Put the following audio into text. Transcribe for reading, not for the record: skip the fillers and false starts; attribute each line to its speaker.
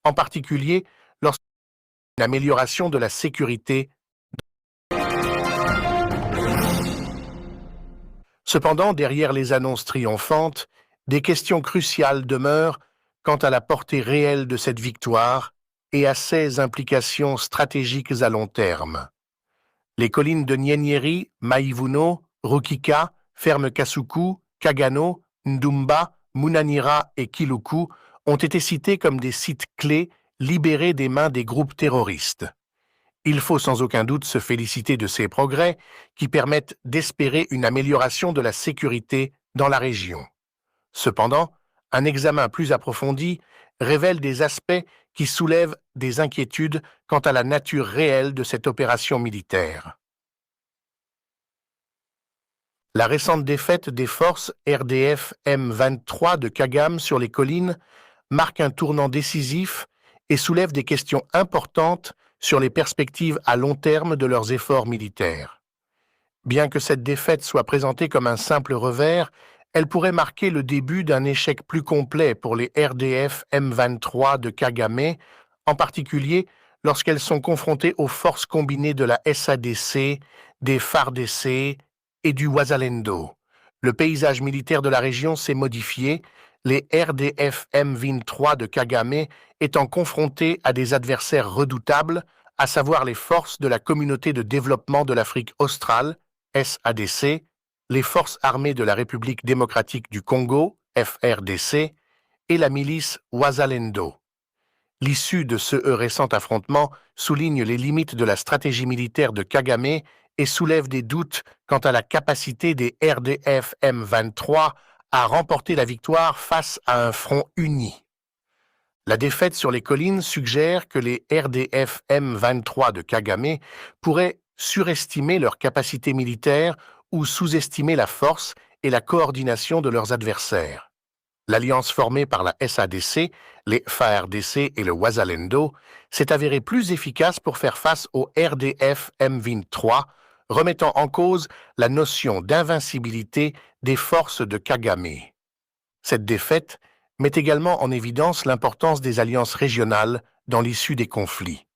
Speaker 1: en particulier lorsqu'une amélioration de la sécurité. Cependant, derrière les annonces triomphantes, des questions cruciales demeurent quant à la portée réelle de cette victoire et à ses implications stratégiques à long terme. Les collines de Nyéniéri, Maïvuno, Rukika, Ferme Kasuku, Kagano, Ndumba, Munanira et Kiluku ont été cités comme des sites clés libérés des mains des groupes terroristes. Il faut sans aucun doute se féliciter de ces progrès qui permettent d'espérer une amélioration de la sécurité dans la région. Cependant, un examen plus approfondi révèle des aspects qui soulèvent des inquiétudes quant à la nature réelle de cette opération militaire. La récente défaite des forces RDF M23 de Kagame sur les collines marque un tournant décisif et soulève des questions importantes sur les perspectives à long terme de leurs efforts militaires. Bien que cette défaite soit présentée comme un simple revers, elle pourrait marquer le début d'un échec plus complet pour les RDF M23 de Kagame, en particulier lorsqu'elles sont confrontées aux forces combinées de la SADC, des FARDC et du Wazalendo. Le paysage militaire de la région s'est modifié, les RDF M23 de Kagame étant confrontés à des adversaires redoutables, à savoir les forces de la Communauté de développement de l'Afrique australe, SADC, les forces armées de la République démocratique du Congo, FRDC, et la milice Wazalendo. L'issue de ce récent affrontement souligne les limites de la stratégie militaire de Kagame et soulève des doutes quant à la capacité des RDF M23 à remporter la victoire face à un front uni. La défaite sur les collines suggère que les RDF M23 de Kagame pourraient surestimer leur capacité militaire ou sous-estimer la force et la coordination de leurs adversaires. L'alliance formée par la SADC, les FARDC et le Wazalendo s'est avérée plus efficace pour faire face au RDF M23, remettant en cause la notion d'invincibilité des forces de Kagame. Cette défaite met également en évidence l'importance des alliances régionales dans l'issue des conflits.